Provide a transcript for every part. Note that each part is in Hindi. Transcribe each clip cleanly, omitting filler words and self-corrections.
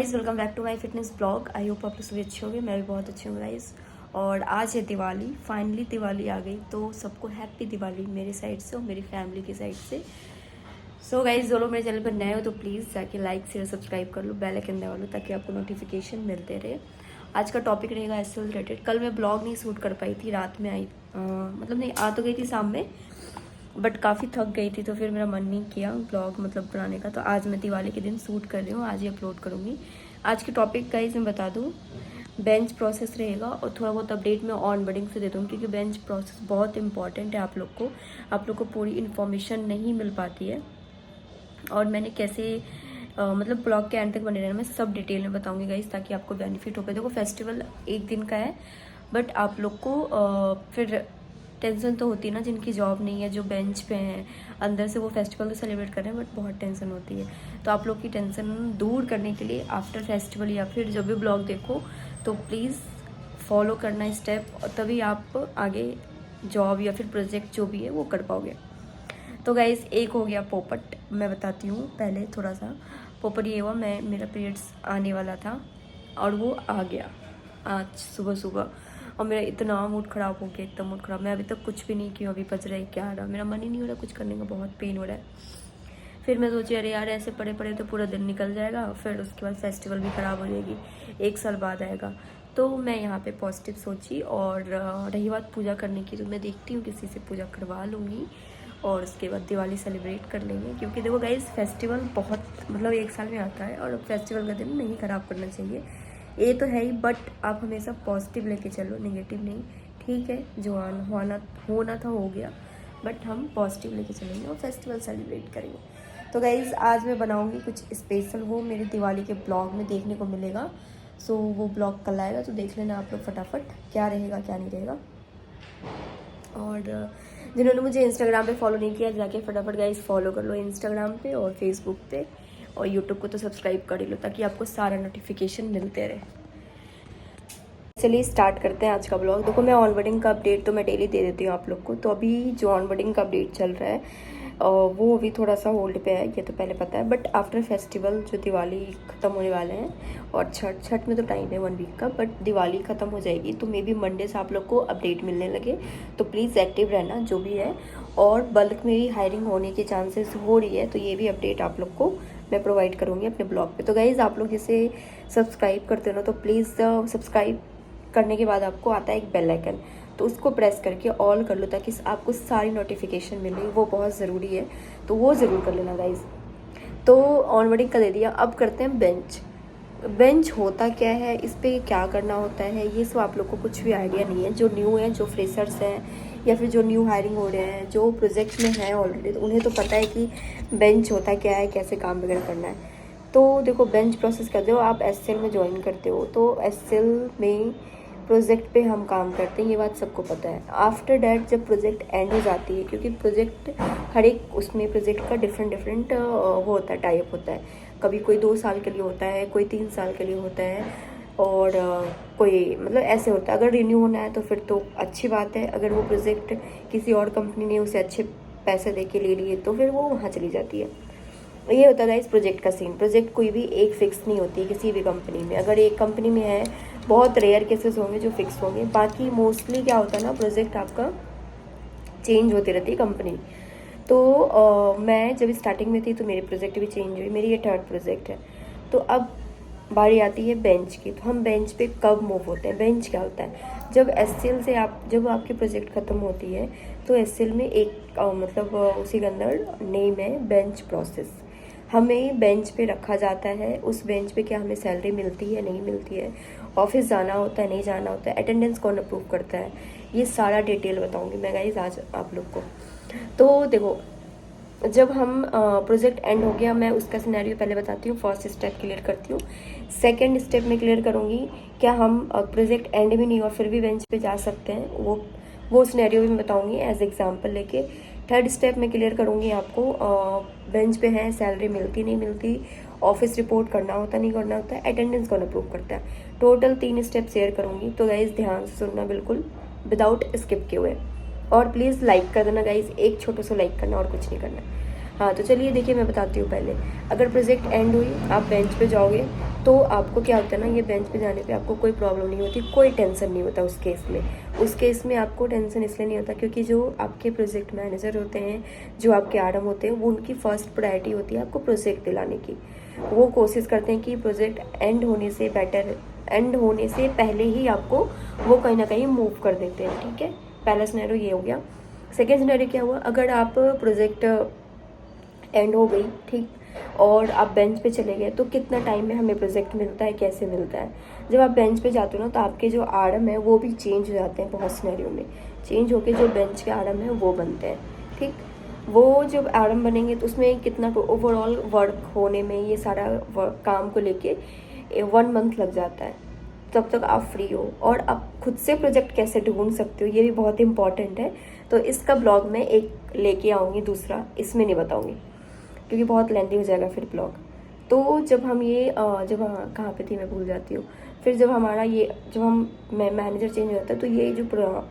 Guys welcome back to my fitness blog. I hope आप लोग सभी अच्छे होंगे, मैं भी बहुत अच्छी हूँ गाइस। और आज है दिवाली, फाइनली दिवाली आ गई, तो सबको हैप्पी दिवाली मेरी साइड से और मेरी फैमिली की साइड से। सो गाइस जो लोग मेरे चैनल पर नए हो तो प्लीज़ जाके लाइक शेयर सब्सक्राइब कर लो, बेल आइकन दबा लो ताकि आपको नोटिफिकेशन मिलते रहे। आज का टॉपिक रहेगा इससे रिलेटेड। कल मैं ब्लॉग नहीं शूट कर पाई थी, रात में आई मतलब नहीं आ तो गई थी शाम में, बट काफ़ी थक गई थी तो फिर मेरा मन नहीं किया ब्लॉग मतलब बनाने का। तो आज मैं दिवाली के दिन शूट कर रही हूँ, आज ही अपलोड करूँगी। आज के टॉपिक गाइस मैं बता दूँ, बेंच प्रोसेस रहेगा और थोड़ा बहुत अपडेट मैं ऑन बडिंग से दे दूँगी क्योंकि बेंच प्रोसेस बहुत इंपॉर्टेंट है। आप लोग को पूरी इन्फॉर्मेशन नहीं मिल पाती है और मैंने कैसे मतलब ब्लॉग के एंड तक बने रहना, मैं सब डिटेल में बताऊँगी गाइस ताकि आपको बेनिफिट हो पाए। देखो फेस्टिवल एक दिन का है, बट आप लोग को फिर टेंशन तो होती है ना, जिनकी जॉब नहीं है, जो बेंच पे हैं, अंदर से वो फेस्टिवल तो सेलिब्रेट कर रहे हैं बट बहुत टेंशन होती है। तो आप लोग की टेंशन दूर करने के लिए आफ्टर फेस्टिवल या फिर जब भी ब्लॉग देखो तो प्लीज़ फॉलो करना स्टेप, और तभी आप आगे जॉब या फिर प्रोजेक्ट जो भी है वो कर पाओगे। तो गाइज़ एक हो गया पोपट, मैं बताती हूँ पहले थोड़ा सा। पोपट ये हुआ, मेरा पीरियड्स आने वाला था और वो आ गया आज सुबह सुबह, और मेरा इतना मूड ख़राब हो गया, एकदम मूड ख़राब। मैं अभी तक कुछ भी नहीं की, अभी बज रहा है 11, मेरा मन ही नहीं हो रहा कुछ करने का, बहुत पेन हो रहा है। फिर मैं सोची अरे यार ऐसे पड़े पड़े तो पूरा दिन निकल जाएगा, फिर उसके बाद फेस्टिवल भी ख़राब हो जाएगी, 1 साल बाद आएगा। तो मैं यहाँ पे पॉजिटिव सोची। और रही बात पूजा करने की, तो मैं देखती हूँ किसी से पूजा करवा लूँगी और उसके बाद दिवाली सेलिब्रेट कर लेंगे। क्योंकि देखो गाइस फेस्टिवल बहुत मतलब 1 साल में आता है और फेस्टिवल का दिन नहीं ख़राब करना चाहिए, ये तो है ही। बट आप हमेशा पॉजिटिव लेके चलो, नेगेटिव नहीं। ठीक है, जो होना था हो गया, बट हम पॉजिटिव लेके चलेंगे और फेस्टिवल सेलिब्रेट करेंगे। तो गाइज़ आज मैं बनाऊंगी कुछ स्पेशल, वो मेरे दिवाली के ब्लॉग में देखने को मिलेगा। सो वो ब्लॉग कल आएगा, तो देख लेना आप लोग फटाफट क्या रहेगा क्या नहीं रहेगा। और जिन्होंने मुझे इंस्टाग्राम पे फॉलो नहीं किया जाके फटाफट गाइस फॉलो कर लो इंस्टाग्राम पे और फेसबुक पे, और यूट्यूब को तो सब्सक्राइब कर ही लो ताकि आपको सारा नोटिफिकेशन मिलते रहे। चलिए स्टार्ट करते हैं आज का ब्लॉग। देखो मैं ऑनबोर्डिंग का अपडेट तो मैं डेली दे देती हूँ आप लोग को। तो अभी जो ऑनबोर्डिंग का अपडेट चल रहा है वो अभी थोड़ा सा होल्ड पे है, ये तो पहले पता है। बट आफ्टर फेस्टिवल जो दिवाली ख़त्म होने वाले हैं, और छठ में तो टाइम है 1 वीक का, बट दिवाली ख़त्म हो जाएगी तो मे बी मंडे से आप लोग को अपडेट मिलने लगे। तो प्लीज़ एक्टिव रहना जो भी है। और बल्क में भी हायरिंग होने के चांसेस हो रही है, तो ये भी अपडेट आप लोग को मैं प्रोवाइड करूँगी अपने ब्लॉग पे। तो गाइज़ आप लोग जैसे सब्सक्राइब करते हो ना, तो प्लीज़ सब्सक्राइब करने के बाद आपको आता है एक बेल आइकन, तो उसको प्रेस करके ऑल कर लो ताकि आपको सारी नोटिफिकेशन मिले, वो बहुत ज़रूरी है, तो वो ज़रूर कर लेना गाइज़। तो ऑनबोर्डिंग का दे दिया, अब करते हैं बेंच। बेंच होता क्या है, इस पर क्या करना होता है, ये सब आप लोग को कुछ भी आइडिया नहीं है। जो न्यू है, जो फ्रेशर्स हैं या फिर जो न्यू हायरिंग हो रहे हैं, जो प्रोजेक्ट में हैं ऑलरेडी, तो उन्हें तो पता है कि बेंच होता क्या है, कैसे काम वगैरह करना है। तो देखो बेंच प्रोसेस करते हो आप एसएल में ज्वाइन करते हो, तो एसएल में प्रोजेक्ट पे हम काम करते हैं, ये बात सबको पता है। आफ्टर डैट जब प्रोजेक्ट एंड हो जाती है, क्योंकि प्रोजेक्ट हर एक उसमें प्रोजेक्ट का डिफरेंट वो होता है, टाइप होता है। कभी कोई 2 साल के लिए होता है, कोई 3 साल के लिए होता है, और कोई मतलब ऐसे होता है। अगर रिन्यू होना है तो फिर तो अच्छी बात है, अगर वो प्रोजेक्ट किसी और कंपनी ने उसे अच्छे पैसे दे के ले लिए तो फिर वो वहाँ चली जाती है। ये होता है इस प्रोजेक्ट का सीन। प्रोजेक्ट कोई भी एक फिक्स नहीं होती किसी भी कंपनी में। अगर एक कंपनी में है, बहुत रेयर केसेस होंगे जो फिक्स होंगे, बाकी मोस्टली क्या होता है ना, प्रोजेक्ट आपका चेंज होती रहती है कंपनी। तो मैं जब स्टार्टिंग में थी तो मेरे प्रोजेक्ट भी चेंज हुई, मेरी ये 3rd प्रोजेक्ट है। तो अब बारी आती है बेंच की। तो हम बेंच पे कब मूव होते हैं, बेंच क्या होता है, जब एसएल से जब आपकी प्रोजेक्ट ख़त्म होती है तो एसएल में एक मतलब उसी के अंदर नेम है बेंच प्रोसेस। हमें बेंच पे रखा जाता है, उस बेंच पे क्या हमें सैलरी मिलती है नहीं मिलती है, ऑफिस जाना होता है नहीं जाना होता है, अटेंडेंस कौन अप्रूव करता है, ये सारा डिटेल बताऊंगी मैं गाइस आज आप लोग को। तो देखो जब हम प्रोजेक्ट एंड हो गया, मैं उसका सिनेरियो पहले बताती हूँ, फर्स्ट स्टेप क्लियर करती हूँ। सेकंड स्टेप में क्लियर करूँगी क्या हम प्रोजेक्ट एंड भी नहीं और फिर भी बेंच पे जा सकते हैं, वो सिनेरियो भी मैं बताऊँगी एज एग्जाम्पल लेके। थर्ड स्टेप में क्लियर करूँगी आपको बेंच पे है, सैलरी मिलती नहीं मिलती, ऑफिस रिपोर्ट करना होता नहीं करना होता है, अटेंडेंस कौन अप्रूव करता है। टोटल 3 स्टेप शेयर करूँगी, तो गाइज ध्यान से सुनना बिल्कुल विदाउट स्किप किए हुए। और प्लीज़ लाइक कर देना गाइज, एक छोटा सा लाइक करना और कुछ नहीं करना। हाँ तो चलिए देखिए, मैं बताती हूँ पहले। अगर प्रोजेक्ट एंड हुई, आप बेंच पे जाओगे, तो आपको क्या होता है ना, ये बेंच पे जाने पे आपको कोई प्रॉब्लम नहीं होती, कोई टेंशन नहीं होता उस केस में। उस केस में आपको टेंशन इसलिए नहीं होता क्योंकि जो आपके प्रोजेक्ट मैनेजर होते हैं, जो आपके आरएम होते हैं, वो उनकी फर्स्ट प्रायोरिटी होती है आपको प्रोजेक्ट दिलाने की। वो कोशिश करते हैं कि प्रोजेक्ट एंड होने से पहले ही आपको वो कहीं ना कहीं मूव कर देते हैं, ठीक है। पहला सिनेरियो ये हो गया। सेकेंड सिनेरियो क्या हुआ, अगर आप प्रोजेक्ट एंड हो गई, ठीक, और आप बेंच पे चले गए, तो कितना टाइम में हमें प्रोजेक्ट मिलता है, कैसे मिलता है। जब आप बेंच पे जाते हो ना, तो आपके जो आरएम है वो भी चेंज हो जाते हैं, बहुत सिनेरियो में चेंज होके जो बेंच के आरएम है वो बनते हैं, ठीक। वो जब आरएम बनेंगे तो उसमें कितना ओवरऑल वर्क होने में, ये सारा काम को लेके 1 मंथ लग जाता है। तब तक आप फ्री हो और आप खुद से प्रोजेक्ट कैसे ढूंढ सकते हो, ये भी बहुत इंपॉर्टेंट है। तो इसका ब्लॉग मैं एक लेके आऊँगी, दूसरा इसमें नहीं बताऊँगी क्योंकि बहुत लेंथी हो जाएगा फिर ब्लॉग। तो जब हम ये कहाँ पे थी मैं भूल जाती हूँ। फिर जब हम मैनेजर चेंज हो जाता है, तो ये जो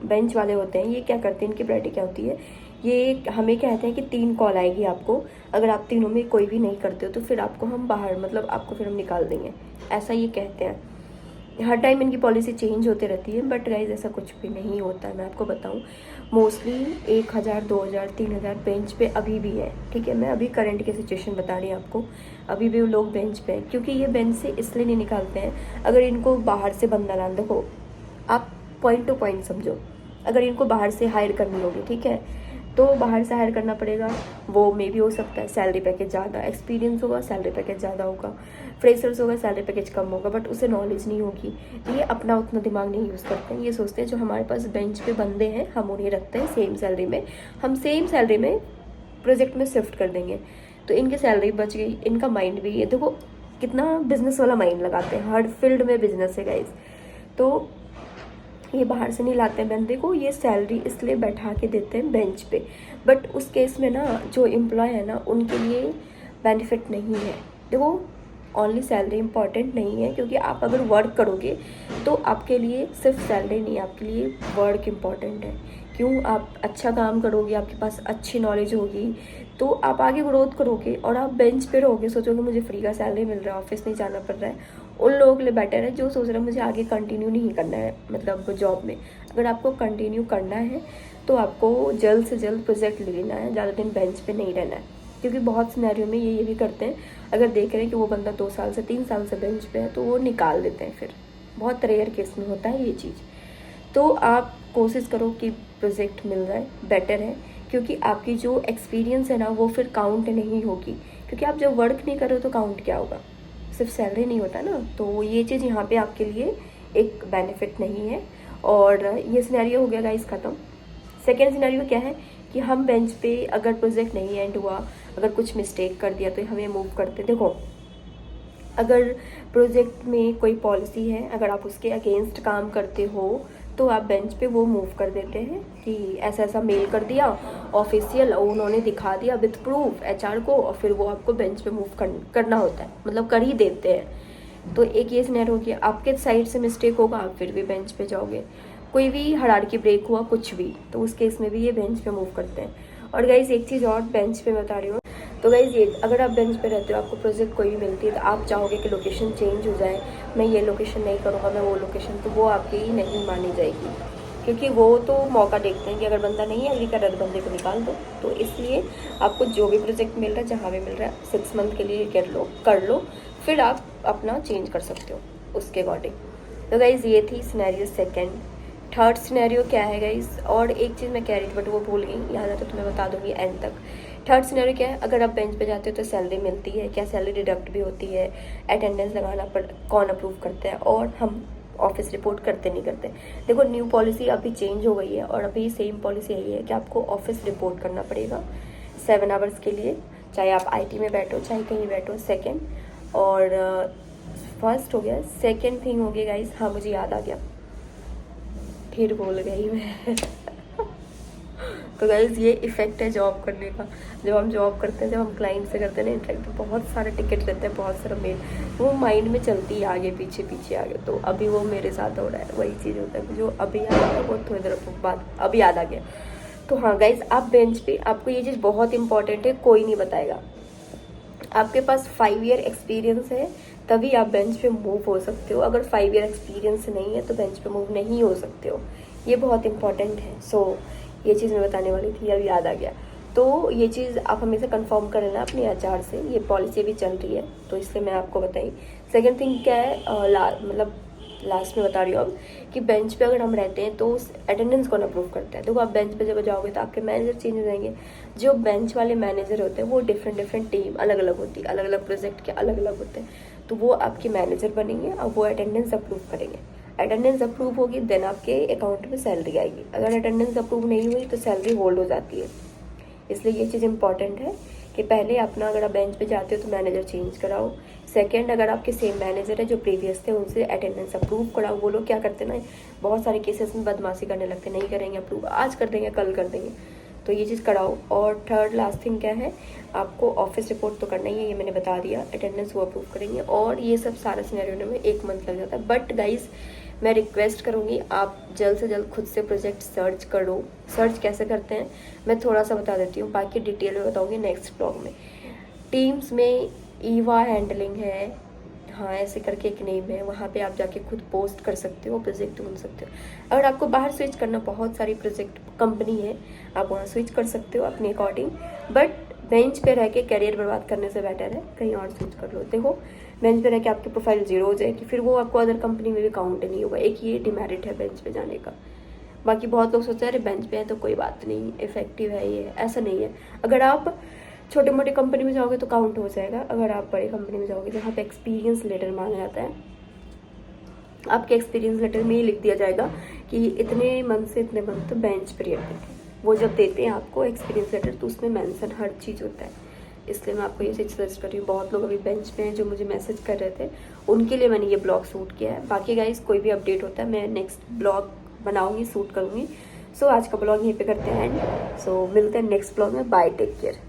बेंच वाले होते हैं, ये क्या करते हैं, इनकी प्रायोरिटी क्या होती है, ये हमें कहते हैं कि 3 कॉल आएगी आपको, अगर आप तीनों में कोई भी नहीं करते हो तो फिर आपको हम बाहर, मतलब आपको फिर हम निकाल देंगे, ऐसा ये कहते हैं। हर टाइम इनकी पॉलिसी चेंज होते रहती है, बट गाइज ऐसा कुछ भी नहीं होता है। मैं आपको बताऊं, मोस्टली 1000, 2000, 3000 बेंच पे अभी भी है, ठीक है। मैं अभी करंट की सिचुएशन बता रही हूँ आपको, अभी भी वो लोग बेंच पे हैं, क्योंकि ये बेंच से इसलिए नहीं निकालते हैं। अगर इनको बाहर से बंदा लाना, देखो आप पॉइंट टू पॉइंट समझो, अगर इनको बाहर से हायर करनी होगी, ठीक है, तो बाहर से हायर करना पड़ेगा। वो मे भी हो सकता है सैलरी पैकेज ज़्यादा, एक्सपीरियंस होगा सैलरी पैकेज ज़्यादा होगा, फ्रेशर्स होगा सैलरी पैकेज कम होगा, बट उसे नॉलेज नहीं होगी। ये अपना उतना दिमाग नहीं यूज़ करते हैं, ये सोचते हैं जो हमारे पास बेंच पे बंदे हैं हम उन्हें रखते हैं सेम सैलरी में, हम सेम सैलरी में प्रोजेक्ट में शिफ्ट कर देंगे, तो इनकी सैलरी बच गई। इनका माइंड भी, ये देखो कितना बिजनेस वाला माइंड लगाते हैं, हर फील्ड में बिजनेस है गाइज। तो ये बाहर से नहीं लाते हैं बंदे को, ये सैलरी इसलिए बैठा के देते हैं बेंच पे। बट उस केस में ना, जो एम्प्लॉय है ना, उनके लिए बेनिफिट नहीं है। देखो ओनली सैलरी इम्पॉर्टेंट नहीं है, क्योंकि आप अगर वर्क करोगे तो आपके लिए सिर्फ सैलरी नहीं, आपके लिए वर्क इम्पॉर्टेंट है। क्यों, आप अच्छा काम करोगे, आपके पास अच्छी नॉलेज होगी, तो आप आगे ग्रोथ करोगे। और आप बेंच पे रहोगे, सोचोगे मुझे फ्री का सैलरी मिल रहा है, ऑफिस नहीं जाना पड़ रहा है, उन लोगों के लिए बेटर है जो सोच रहे हैं मुझे आगे कंटिन्यू नहीं करना है, मतलब जॉब में। अगर आपको कंटिन्यू करना है तो आपको जल्द से जल्द प्रोजेक्ट ले लेना है, ज़्यादा दिन बेंच पे नहीं रहना है। क्योंकि बहुत सिनेरियो में ये भी करते हैं, अगर देख रहे हैं कि वो बंदा 2 साल से 3 साल से बेंच पे है, तो वो निकाल देते हैं। फिर बहुत रेयर केस में होता है ये चीज़। तो आप कोशिश करो कि प्रोजेक्ट मिल जाए, बेटर है, क्योंकि आपकी जो एक्सपीरियंस है ना, वो फिर काउंट नहीं होगी। क्योंकि आप जब वर्क नहीं कर रहे हो तो काउंट क्या होगा, सिर्फ सैलरी नहीं होता ना। तो ये चीज़ यहाँ पे आपके लिए एक बेनिफिट नहीं है। और ये सिनेरियो हो गया गाइस ख़त्म। सेकेंड सिनेरियो क्या है कि हम बेंच पे अगर प्रोजेक्ट नहीं एंड हुआ, अगर कुछ मिस्टेक कर दिया, तो हमें मूव करते। देखो अगर प्रोजेक्ट में कोई पॉलिसी है, अगर आप उसके अगेंस्ट काम करते हो, तो आप बेंच पे वो मूव कर देते हैं कि ऐसा ऐसा मेल कर दिया ऑफिशियल, और उन्होंने दिखा दिया विथ प्रूफ एचआर को, और फिर वो आपको बेंच पे मूव करना होता है, मतलब कर ही देते हैं। तो एक ये सिनेरियो हो गया, आपके साइड से मिस्टेक होगा, आप फिर भी बेंच पे जाओगे। कोई भी हायरार्की ब्रेक हुआ कुछ भी, तो उस केस में भी ये बेंच पे मूव करते हैं। और गाइज एक चीज़ और बेंच पे बता रही हूँ, तो गाइज ये अगर आप बेंच पे रहते हो, आपको प्रोजेक्ट कोई भी मिलती है, तो आप चाहोगे कि लोकेशन चेंज हो जाए, मैं ये लोकेशन नहीं करूँगा, मैं वो लोकेशन, तो वो आपकी नहीं मानी जाएगी। क्योंकि वो तो मौका देखते हैं कि अगर बंदा नहीं एग्री कर रहा तो बंदे को निकाल दो। तो इसलिए आपको जो भी प्रोजेक्ट मिल रहा है, जहाँ भी मिल रहा है, 6 मंथ के लिए कर लो, फिर आप अपना चेंज कर सकते हो उसके अकॉर्डिंग। तो गाइज ये थी सिनेरियो सेकेंड। थर्ड सिनेरियो क्या है गाइज, और एक चीज़ मैं कह रही थी बट वो भूल गई, याद आता तो मैं बता दूंगी एंड तक। थर्ड सिनेरियो क्या है, अगर आप बेंच पे जाते हो तो सैलरी मिलती है, क्या सैलरी डिडक्ट भी होती है, अटेंडेंस लगाना कौन अप्रूव करता है, और हम ऑफिस रिपोर्ट करते नहीं करते। देखो न्यू पॉलिसी अभी चेंज हो गई है, और अभी सेम पॉलिसी यही है कि आपको ऑफिस रिपोर्ट करना पड़ेगा 7 आवर्स के लिए, चाहे आप IT में बैठो चाहे कहीं बैठो। सेकेंड और फर्स्ट हो गया, सेकेंड थिंग हो गया गाइज, हाँ मुझे याद आ गया, फिर भूल गई मैं तो गाइज ये इफेक्ट है जॉब करने का। जब हम जॉब करते हैं, जब हम क्लाइंट से करते हैं ना इंटरेक्ट, बहुत सारे टिकट लेते हैं, बहुत सारा मेल, वो माइंड में चलती है आगे पीछे पीछे आगे। तो अभी वो मेरे साथ हो रहा है, वही चीज़ होता है जो अभी याद आ गया, वो थोड़ी देर बाद अभी याद आ गया। तो हाँ गाइज, आप बेंच पे, आपको ये चीज़ बहुत इंपॉर्टेंट है, कोई नहीं बताएगा। आपके पास 5 ईयर एक्सपीरियंस है तभी आप बेंच पे मूव हो सकते हो। अगर 5 ईयर एक्सपीरियंस नहीं है तो बेंच पे मूव नहीं हो सकते हो। ये बहुत इंपॉर्टेंट है। सो ये चीज़ मैं बताने वाली थी, अब याद आ गया। तो ये चीज़ आप हमेशा कंफर्म कर लेना अपने आचार से, ये पॉलिसी भी चल रही है तो इसलिए मैं आपको बताई। सेकेंड थिंग क्या है, मतलब लास्ट में बता रही हूँ अब, कि बेंच पे अगर हम रहते हैं तो उस अटेंडेंस कौन अप्रूव करता है। देखो आप बेंच पे जब जाओगे तो आपके मैनेजर चेंज हो जाएंगे। जो बेंच वाले मैनेजर होते हैं वो डिफरेंट टीम अलग अलग होती है, अलग अलग प्रोजेक्ट के अलग अलग होते हैं, तो वो आपके मैनेजर बनेंगे और वो अटेंडेंस अप्रूव करेंगे। अटेंडेंस अप्रूव होगी देन आपके अकाउंट में सैलरी आएगी। अगर अटेंडेंस अप्रूव नहीं हुई तो सैलरी होल्ड हो जाती है। इसलिए ये चीज़ इंपॉर्टेंट है कि पहले अपना, अगर आप बेंच पे जाते हो तो मैनेजर चेंज कराओ। सेकंड, अगर आपके सेम मैनेजर है जो प्रीवियस थे उनसे अटेंडेंस अप्रूव कराओ। वो लोग क्या करते ना, बहुत सारे केसेस में बदमाशी करने लगते, नहीं करेंगे अप्रूव, आज कर देंगे कल कर देंगे, तो ये चीज़ कराओ। और थर्ड लास्ट थिंग क्या है, आपको ऑफिस रिपोर्ट तो करना ही है, ये मैंने बता दिया। अटेंडेंस वो अप्रूव करेंगे और ये सब सारा सिनेरियो में 1 मंथ लग जाता है। बट गाइज मैं रिक्वेस्ट करूँगी आप जल्द से जल्द खुद से प्रोजेक्ट सर्च करो। सर्च कैसे करते हैं मैं थोड़ा सा बता देती हूँ, बाकी डिटेल में बताऊँगी नेक्स्ट ब्लॉग में। टीम्स में ईवा हैंडलिंग है, हाँ ऐसे करके एक नेम है, वहाँ पे आप जाके खुद पोस्ट कर सकते हो, प्रोजेक्ट ढूंढ सकते हो। अगर आपको बाहर स्विच करना, बहुत सारी प्रोजेक्ट कंपनी है, आप वहाँ स्विच कर सकते हो अपने अकॉर्डिंग। बट बेंच पे रह के करियर बर्बाद करने से बेटर है कहीं और स्विच कर लो। देखो बेंच पे रह के आपकी प्रोफाइल 0 हो जाएगी, फिर वो आपको अदर कंपनी में भी काउंट नहीं होगा। एक ये डिमेरिट है बेंच पे जाने का। बाकी बहुत लोग सोचते हैं अरे बेंच पे है तो कोई बात नहीं, इफेक्टिव है ये, ऐसा नहीं है। अगर आप छोटे मोटे कंपनी में जाओगे तो काउंट हो जाएगा। अगर आप बड़े कंपनी में जाओगे जहाँ पे एक्सपीरियंस लेटर मांगा जाता है, आपके एक्सपीरियंस लेटर में ही लिख दिया जाएगा कि इतने मंथ से इतने मंथ बेंच पीरियड थे। वो जब देते हैं आपको एक्सपीरियंस लेटर तो उसमें मेंशन हर चीज़ होता है। इसलिए मैं आपको ये चीज़ सजेस्ट कर रही हूँ। बहुत लोग अभी बेंच पे हैं जो मुझे मैसेज कर रहे थे, उनके लिए मैंने ये ब्लॉग शूट किया है। बाकी गाइस कोई भी अपडेट होता है मैं नेक्स्ट ब्लॉग बनाऊँगी, शूट करूँगी। सो आज का ब्लॉग यहीं पे करते हैं एंड। सो मिलते हैं नेक्स्ट ब्लॉग में। Bye, take care.